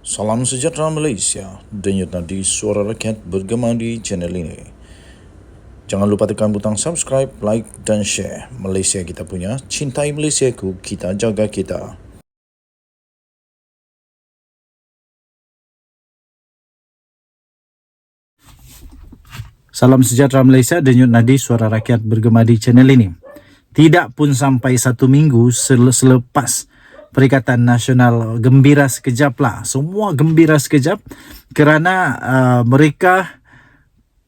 Salam sejahtera Malaysia, denyut nadi suara rakyat bergema di channel ini. Jangan lupa tekan butang subscribe, like dan share. Malaysia kita punya, cintai Malaysiaku, kita jaga kita. Salam sejahtera Malaysia, denyut nadi suara rakyat bergema di channel ini. Tidak pun sampai 1 minggu selepas Perikatan Nasional gembira sekejap lah. Semua gembira sekejap kerana mereka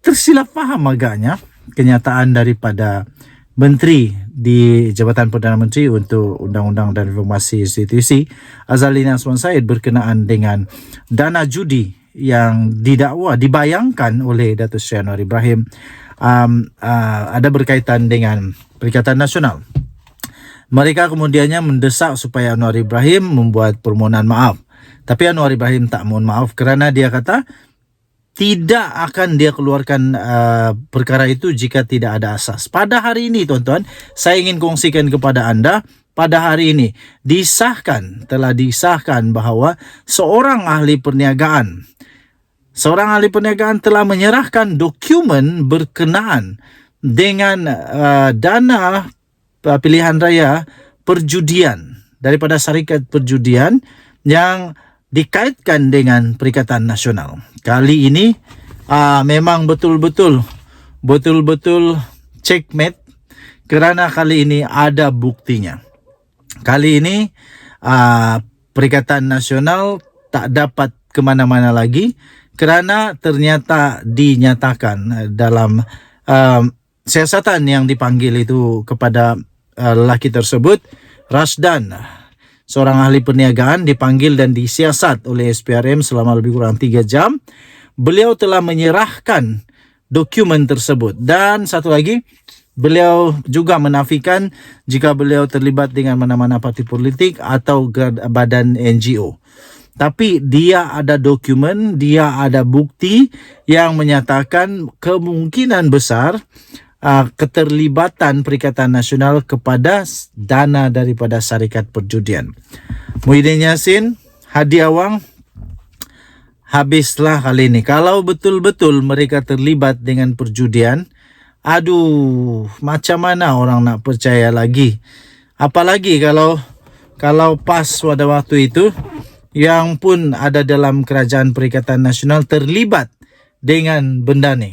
tersilap faham agaknya kenyataan daripada Menteri di Jabatan Perdana Menteri untuk Undang-Undang dan Informasi Institusi Azalina Asman Said berkenaan dengan dana judi yang didakwa, dibayangkan oleh Datuk Seri Anwar Ibrahim ada berkaitan dengan Perikatan Nasional. Mereka kemudiannya mendesak supaya Anwar Ibrahim membuat permohonan maaf. Tapi Anwar Ibrahim tak mohon maaf kerana dia kata tidak akan dia keluarkan perkara itu jika tidak ada asas. Pada hari ini tuan-tuan, saya ingin kongsikan kepada anda, pada hari ini telah disahkan bahawa seorang ahli perniagaan telah menyerahkan dokumen berkenaan dengan dana pilihan raya perjudian daripada syarikat perjudian yang dikaitkan dengan Perikatan Nasional. Kali ini memang betul-betul checkmate kerana kali ini ada buktinya. Kali ini Perikatan Nasional tak dapat ke mana-mana lagi kerana ternyata dinyatakan dalam siasatan yang dipanggil itu kepada lelaki tersebut, Rasdan, seorang ahli perniagaan, dipanggil dan disiasat oleh SPRM selama lebih kurang 3 jam. Beliau telah menyerahkan dokumen tersebut. Dan satu lagi, beliau juga menafikan jika beliau terlibat dengan mana-mana parti politik atau badan NGO. Tapi dia ada dokumen, dia ada bukti yang menyatakan kemungkinan besar keterlibatan Perikatan Nasional kepada dana daripada syarikat perjudian. Muhyiddin Yassin, Hadi Awang, habislah kali ini. Kalau betul-betul mereka terlibat dengan perjudian, aduh, macam mana orang nak percaya lagi? Apalagi kalau pas pada waktu itu yang pun ada dalam kerajaan Perikatan Nasional terlibat dengan benda ni.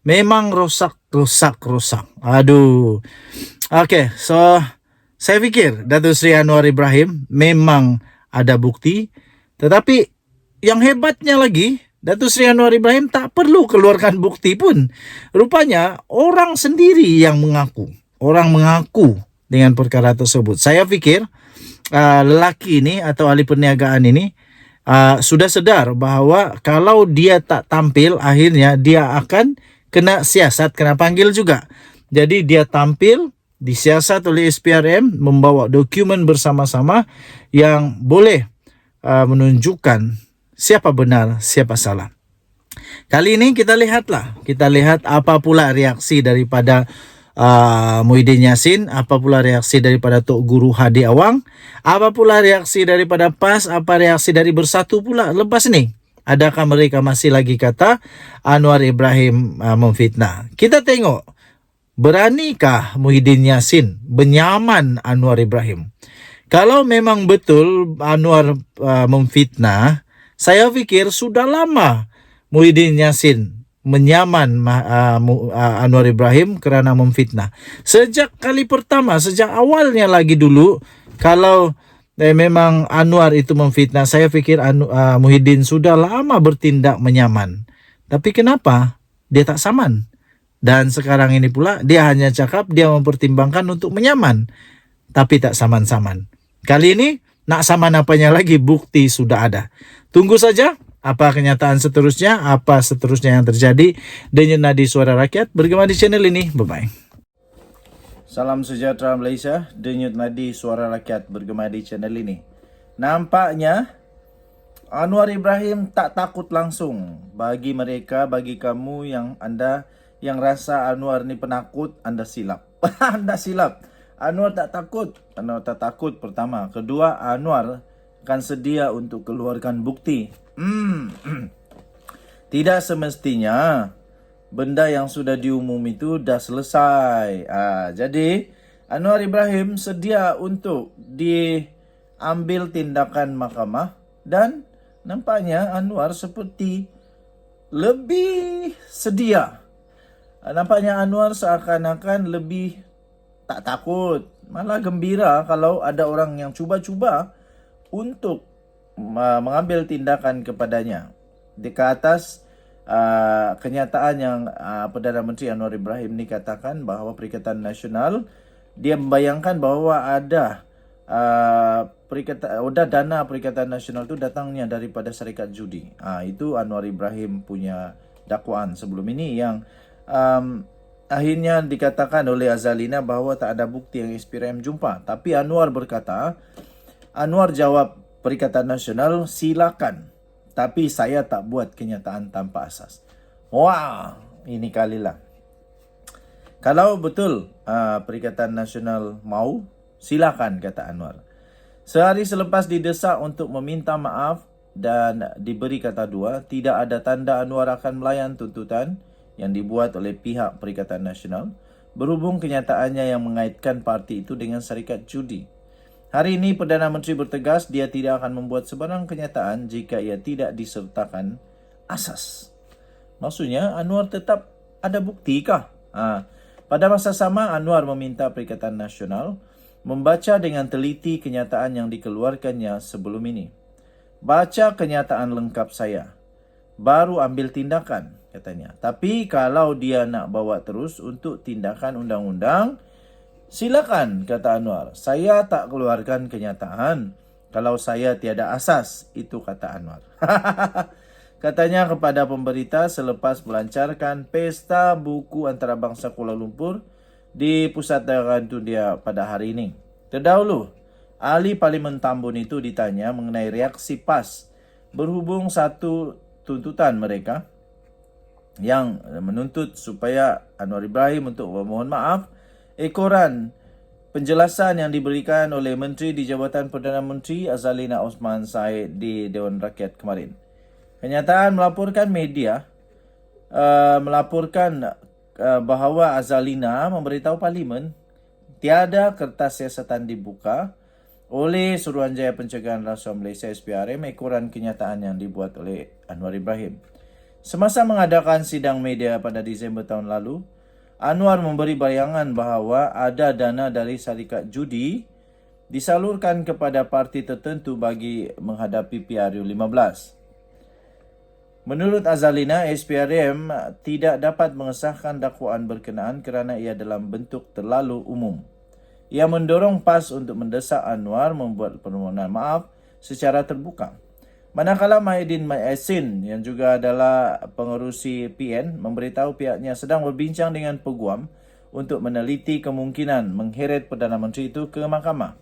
Memang rosak. Aduh. Okay, so saya fikir Datuk Seri Anwar Ibrahim memang ada bukti. Tetapi yang hebatnya lagi, Datuk Seri Anwar Ibrahim tak perlu keluarkan bukti pun. Rupanya orang sendiri yang mengaku. Orang mengaku dengan perkara tersebut. Saya fikir lelaki ini atau ahli perniagaan ini sudah sedar bahawa kalau dia tak tampil, akhirnya dia akan kena siasat, kena panggil juga. Jadi dia tampil, disiasat oleh SPRM, membawa dokumen bersama-sama yang boleh menunjukkan siapa benar, siapa salah. Kali ini kita lihat apa pula reaksi daripada Muhyiddin Yassin, apa pula reaksi daripada Tok Guru Hadi Awang, apa pula reaksi daripada PAS, apa reaksi dari Bersatu pula lepas ni. Adakah mereka masih lagi kata Anwar Ibrahim memfitnah? Kita tengok, beranikah Muhyiddin Yassin menyaman Anwar Ibrahim? Kalau memang betul Anwar memfitnah, saya fikir sudah lama Muhyiddin Yassin menyaman Anwar Ibrahim kerana memfitnah. Sejak kali pertama, sejak awalnya lagi dulu, kalau memang Anwar itu memfitnah, saya fikir Muhyiddin sudah lama bertindak menyaman. Tapi kenapa dia tak saman? Dan sekarang ini pula dia hanya cakap dia mempertimbangkan untuk menyaman, tapi tak saman-saman. Kali ini nak saman apanya lagi, bukti sudah ada. Tunggu saja apa kenyataan seterusnya, apa seterusnya yang terjadi. Denyut nadi suara rakyat bergema di channel ini. Bye-bye. Salam sejahtera Malaysia, denyut nadi suara rakyat bergema di channel ini. Nampaknya Anwar Ibrahim tak takut langsung. Bagi mereka, bagi kamu yang rasa Anwar ni penakut, anda silap. Anda silap. Anwar tak takut pertama. Kedua, Anwar akan sedia untuk keluarkan bukti. Tidak semestinya benda yang sudah diumum itu dah selesai. Jadi Anwar Ibrahim sedia untuk diambil tindakan mahkamah dan nampaknya Anwar seperti lebih sedia. Nampaknya Anwar seakan-akan lebih tak takut, malah gembira kalau ada orang yang cuba-cuba untuk mengambil tindakan kepadanya. Di atas kenyataan yang Perdana Menteri Anwar Ibrahim ni katakan bahawa Perikatan Nasional, dia membayangkan bahawa ada dana Perikatan Nasional itu datangnya daripada syarikat judi. Itu Anwar Ibrahim punya dakwaan sebelum ini yang akhirnya dikatakan oleh Azalina bahawa tak ada bukti yang SPRM jumpa. Tapi Anwar berkata, Anwar jawab Perikatan Nasional, silakan. Tapi saya tak buat kenyataan tanpa asas. Wah, ini kalilah. Kalau betul Perikatan Nasional mau, silakan, kata Anwar. Sehari selepas didesak untuk meminta maaf dan diberi kata dua, tidak ada tanda Anwar akan melayan tuntutan yang dibuat oleh pihak Perikatan Nasional berhubung kenyataannya yang mengaitkan parti itu dengan syarikat judi. Hari ini Perdana Menteri bertegas dia tidak akan membuat sebarang kenyataan jika ia tidak disertakan asas. Maksudnya Anwar tetap ada bukti kah? Pada masa sama Anwar meminta Perikatan Nasional membaca dengan teliti kenyataan yang dikeluarkannya sebelum ini. Baca kenyataan lengkap saya, baru ambil tindakan, katanya. Tapi kalau dia nak bawa terus untuk tindakan undang-undang, silakan, kata Anwar. Saya tak keluarkan kenyataan kalau saya tiada asas, itu kata Anwar. Katanya kepada pemberita selepas melancarkan Pesta Buku Antarabangsa Kuala Lumpur di Pusat Dagangan Dunia pada hari ini. Terdahulu, ahli Parlimen Tambun itu ditanya mengenai reaksi PAS berhubung satu tuntutan mereka yang menuntut supaya Anwar Ibrahim untuk memohon maaf ekoran penjelasan yang diberikan oleh Menteri di Jabatan Perdana Menteri Azalina Osman Said di Dewan Rakyat kemarin. Kenyataan melaporkan media melaporkan bahawa Azalina memberitahu Parlimen tiada kertas siasatan dibuka oleh Suruhanjaya Pencegahan Rasuah Malaysia SPRM ekoran kenyataan yang dibuat oleh Anwar Ibrahim. Semasa mengadakan sidang media pada Disember tahun lalu, Anwar memberi bayangan bahawa ada dana dari syarikat judi disalurkan kepada parti tertentu bagi menghadapi PRU15. Menurut Azalina, SPRM tidak dapat mengesahkan dakwaan berkenaan kerana ia dalam bentuk terlalu umum. Ia mendorong PAS untuk mendesak Anwar membuat permohonan maaf secara terbuka. Manakala Mahidin Maisin yang juga adalah pengerusi PN memberitahu pihaknya sedang berbincang dengan peguam untuk meneliti kemungkinan mengheret Perdana Menteri itu ke mahkamah.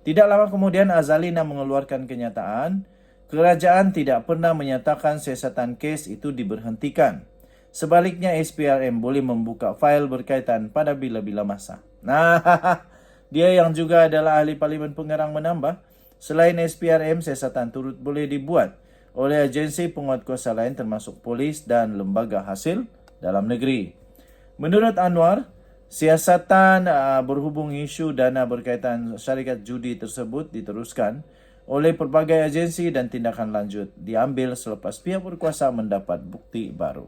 Tidak lama kemudian Azalina mengeluarkan kenyataan kerajaan tidak pernah menyatakan siasatan kes itu diberhentikan. Sebaliknya SPRM boleh membuka fail berkaitan pada bila-bila masa. Dia yang juga adalah ahli Parlimen Pengarang menambah, selain SPRM, siasatan turut boleh dibuat oleh agensi penguatkuasa lain termasuk polis dan lembaga hasil dalam negeri. Menurut Anwar, siasatan berhubung isu dana berkaitan syarikat judi tersebut diteruskan oleh pelbagai agensi dan tindakan lanjut diambil selepas pihak berkuasa mendapat bukti baru.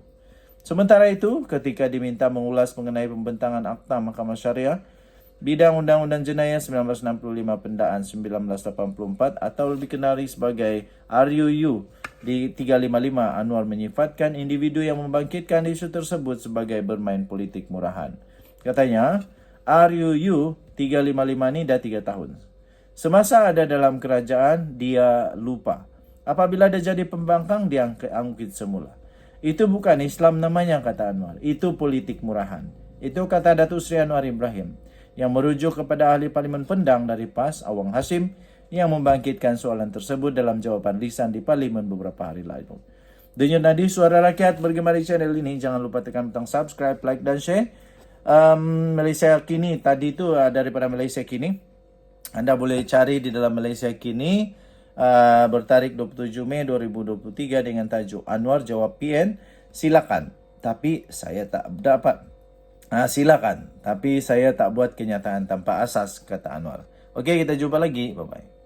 Sementara itu, ketika diminta mengulas mengenai pembentangan Akta Mahkamah Syariah, Bidang Undang-Undang Jenayah 1965 Pendaan 1984 atau lebih kenali sebagai RUU di 355, Anwar menyifatkan individu yang membangkitkan isu tersebut sebagai bermain politik murahan. Katanya, RUU 355 ni dah 3 tahun. Semasa ada dalam kerajaan, dia lupa. Apabila dia jadi pembangkang, dia angkit semula. Itu bukan Islam namanya, kata Anwar. Itu politik murahan. Itu kata Datuk Seri Anwar Ibrahim yang merujuk kepada ahli Parlimen Pendang dari PAS, Awang Hashim, yang membangkitkan soalan tersebut dalam jawapan lisan di Parlimen beberapa hari lalu. Denyut Nadi Suara Rakyat bergema di channel ini. Jangan lupa tekan butang subscribe, like dan share. Malaysia Kini, tadi itu daripada Malaysia Kini. Anda boleh cari di dalam Malaysia Kini bertarikh 27 Mei 2023 dengan tajuk Anwar jawab PN, silakan. Tapi saya tak dapat. Silakan. Tapi saya tak buat kenyataan tanpa asas, kata Anwar. Okey, kita jumpa lagi. Bye-bye.